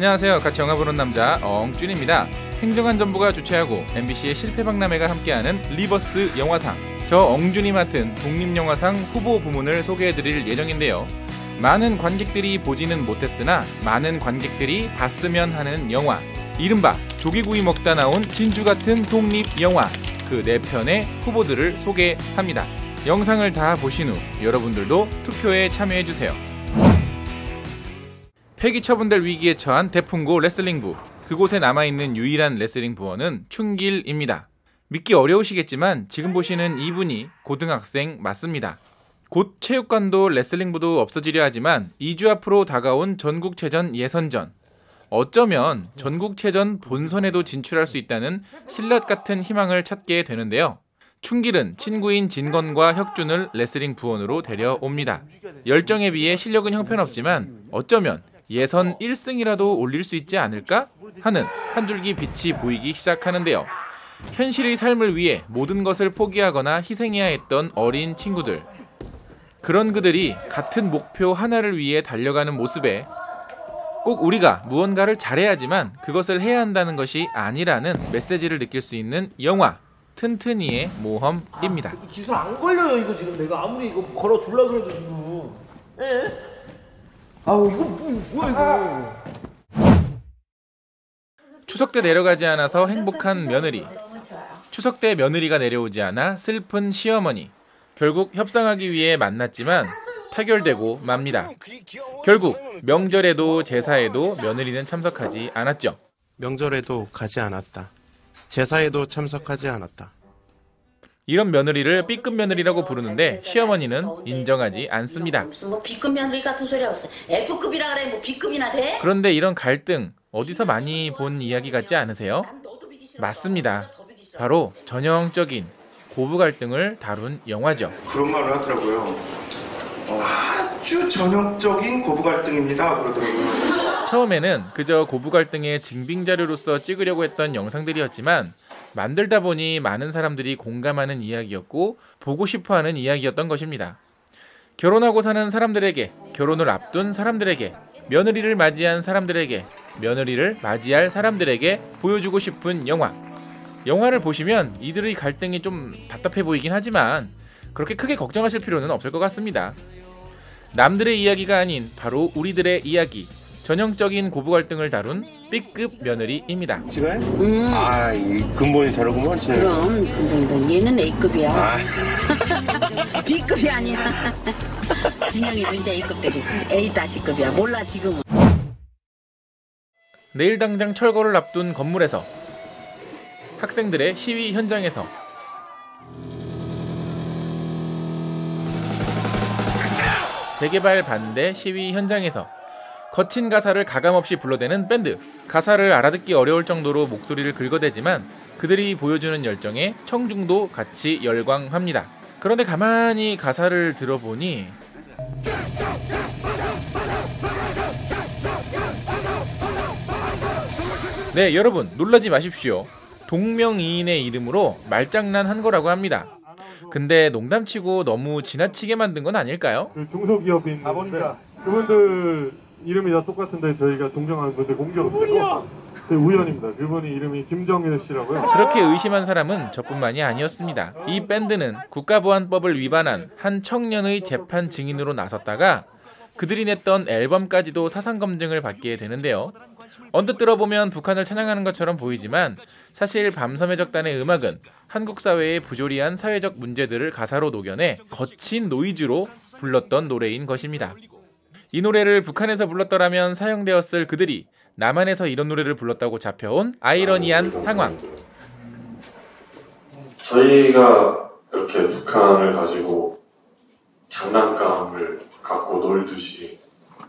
안녕하세요. 같이 영화 보는 남자 엉준입니다. 행정안전부가 주최하고 MBC의 실패박람회가 함께하는 리버스 영화상, 저 엉준이 맡은 독립영화상 후보 부문을 소개해드릴 예정인데요. 많은 관객들이 보지는 못했으나 많은 관객들이 봤으면 하는 영화, 이른바 조개구이 먹다 나온 진주같은 독립영화, 그 4편의 후보들을 소개합니다. 영상을 다 보신 후 여러분들도 투표에 참여해주세요. 폐기 처분될 위기에 처한 대풍고 레슬링부, 그곳에 남아있는 유일한 레슬링 부원은 춘길입니다. 믿기 어려우시겠지만 지금 보시는 이분이 고등학생 맞습니다. 곧 체육관도 레슬링부도 없어지려 하지만 2주 앞으로 다가온 전국체전 예선전, 어쩌면 전국체전 본선에도 진출할 수 있다는 실럿 같은 희망을 찾게 되는데요. 춘길은 친구인 진건과 혁준을 레슬링 부원으로 데려옵니다. 열정에 비해 실력은 형편없지만 어쩌면 예선 1승이라도 올릴 수 있지 않을까 하는 한 줄기 빛이 보이기 시작하는데요. 현실의 삶을 위해 모든 것을 포기하거나 희생해야 했던 어린 친구들, 그런 그들이 같은 목표 하나를 위해 달려가는 모습에 꼭 우리가 무언가를 잘해야지만 그것을 해야 한다는 것이 아니라는 메시지를 느낄 수 있는 영화 튼튼이의 모험입니다. 기술 안 걸려요 이거. 지금 내가 아무리 이거 걸어 줄라 그래도 지금. 예? 아우 이거 뭐야 이거. 추석 때 내려가지 않아서 행복한 며느리, 추석 때 며느리가 내려오지 않아 슬픈 시어머니, 결국 협상하기 위해 만났지만 타결되고 맙니다. 결국 명절에도 제사에도 며느리는 참석하지 않았죠. 명절에도 가지 않았다. 제사에도 참석하지 않았다. 이런 며느리를 B급 며느리라고 부르는데 시어머니는 인정하지 않습니다. 뭐 B급 며느리 같은 소리 하고 있어. F급이라 그래. 뭐 B급이나 돼? 그런데 이런 갈등 어디서 많이 본 이야기 같지 않으세요? 맞습니다. 바로 전형적인 고부 갈등을 다룬 영화죠. 그런 말을 하더라고요. 아주 전형적인 고부 갈등입니다 그러더라고요. 처음에는 그저 고부 갈등의 증빙자료로서 찍으려고 했던 영상들이었지만 만들다 보니 많은 사람들이 공감하는 이야기였고 보고 싶어하는 이야기였던 것입니다. 결혼하고 사는 사람들에게, 결혼을 앞둔 사람들에게, 며느리를 맞이한 사람들에게, 며느리를 맞이할 사람들에게 보여주고 싶은 영화. 영화를 보시면 이들의 갈등이 좀 답답해 보이긴 하지만 그렇게 크게 걱정하실 필요는 없을 것 같습니다. 남들의 이야기가 아닌 바로 우리들의 이야기, 전형적인 고부 갈등을 다룬 B급 며느리입니다. 지가요? 이 근본이 다르구만. 그럼 근본이다. 얘는 A급이야. B급이 아니야. 진영이도 이제 A급 되겠지. A-급이야. 몰라 지금은. 내일 당장 철거를 앞둔 건물에서, 학생들의 시위 현장에서, 재개발 반대 시위 현장에서 거친 가사를 가감없이 불러대는 밴드. 가사를 알아듣기 어려울 정도로 목소리를 긁어대지만 그들이 보여주는 열정에 청중도 같이 열광합니다. 그런데 가만히 가사를 들어보니 네, 여러분 놀라지 마십시오. 동명이인의 이름으로 말장난한 거라고 합니다. 근데 농담치고 너무 지나치게 만든 건 아닐까요? 중소기업인 자본가 그분들 이름이 다 똑같은데 저희가 존경하는 분들 공교롭게도 우연입니다. 그분이 이름이 김정일 씨라고요. 그렇게 의심한 사람은 저뿐만이 아니었습니다. 이 밴드는 국가보안법을 위반한 한 청년의 재판 증인으로 나섰다가 그들이 냈던 앨범까지도 사상검증을 받게 되는데요. 언뜻 들어보면 북한을 찬양하는 것처럼 보이지만 사실 밤섬의 적단의 음악은 한국 사회의 부조리한 사회적 문제들을 가사로 녹여내 거친 노이즈로 불렀던 노래인 것입니다. 이 노래를 북한에서 불렀더라면 사형되었을 그들이 남한에서 이런 노래를 불렀다고 잡혀온 아이러니한 상황. 저희가 이렇게 북한을 가지고 장난감을 갖고 놀듯이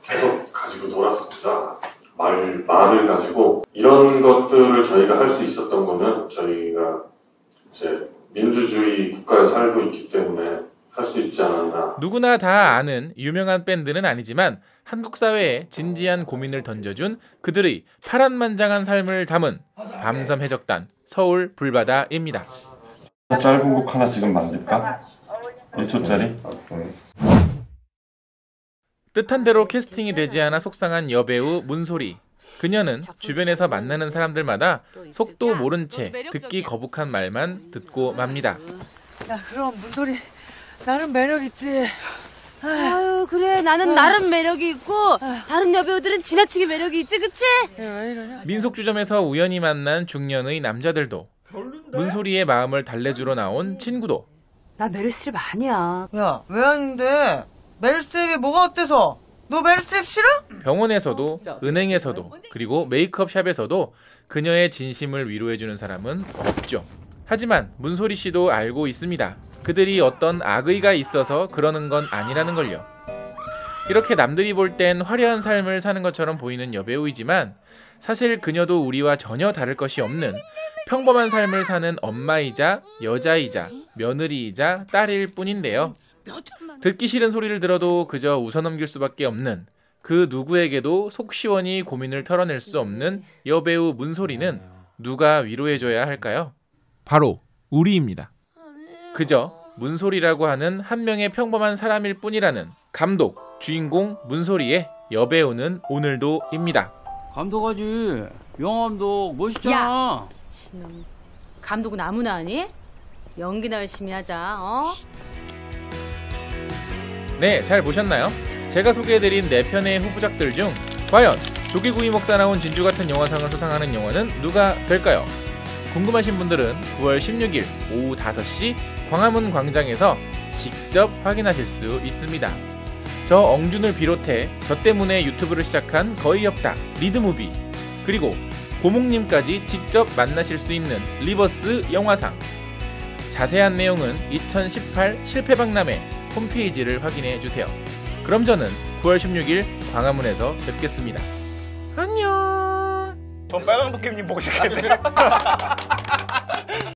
계속 가지고 놀았습니다. 말을 가지고 이런 것들을 저희가 할 수 있었던 거는 저희가 이제 민주주의 국가에 살고 있기 때문에 할 수 있지 않았나. 누구나 다 아는 유명한 밴드는 아니지만 한국 사회에 진지한 고민을 던져준 그들의 파란만장한 삶을 담은 밤섬 해적단 서울 불바다입니다. 짧은 곡 하나 지금 만들까? 1초짜리? 뜻한 대로 캐스팅이 되지 않아 속상한 여배우 문소리. 그녀는 주변에서 만나는 사람들마다 속도 모른 채 듣기 거북한 말만 듣고 맙니다. 야, 그럼 문소리 나름 매력 있지. 아유, 그래. 나는 나름 매력이 있고 다른 여배우들은 지나치게 매력이 있지, 그치? 왜 이러냐? 민속주점에서 우연히 만난 중년의 남자들도, 문소리의 마음을 달래주러 나온 친구도, 나 메릴 스트립 아니야. 야, 왜 아닌데? 메릴 스트립이 뭐가 어때서? 너 메릴 스트립 싫어? 병원에서도, 은행에서도, 그리고 메이크업 샵에서도 그녀의 진심을 위로해주는 사람은 없죠. 하지만 문소리 씨도 알고 있습니다. 그들이 어떤 악의가 있어서 그러는 건 아니라는 걸요. 이렇게 남들이 볼 땐 화려한 삶을 사는 것처럼 보이는 여배우이지만 사실 그녀도 우리와 전혀 다를 것이 없는 평범한 삶을 사는 엄마이자 여자이자 며느리이자 딸일 뿐인데요. 듣기 싫은 소리를 들어도 그저 웃어넘길 수밖에 없는, 그 누구에게도 속 시원히 고민을 털어낼 수 없는 여배우 문소리는 누가 위로해줘야 할까요? 바로 우리입니다. 그저 문소리라고 하는 한 명의 평범한 사람일 뿐이라는 감독, 주인공 문소리의 여배우는 오늘도입니다. 감독하지. 영화감독 멋있잖아. 야, 미친놈. 감독은 아무나 하니? 연기나 열심히 하자. 어? 네, 잘 보셨나요? 제가 소개해드린 4편의 후보작들 중 과연 조개구이 먹다 나온 진주 같은 영화상을 수상하는 영화는 누가 될까요? 궁금하신 분들은 9월 16일 오후 5시 광화문 광장에서 직접 확인하실 수 있습니다. 저 엉준을 비롯해 저 때문에 유튜브를 시작한 거의 없다 리드무비, 그리고 고목님까지 직접 만나실 수 있는 리버스 영화상. 자세한 내용은 2018 실패박람회 홈페이지를 확인해주세요. 그럼 저는 9월 16일 광화문에서 뵙겠습니다. 안녕. 전 빨강 도깨비님 보고 싶겠네.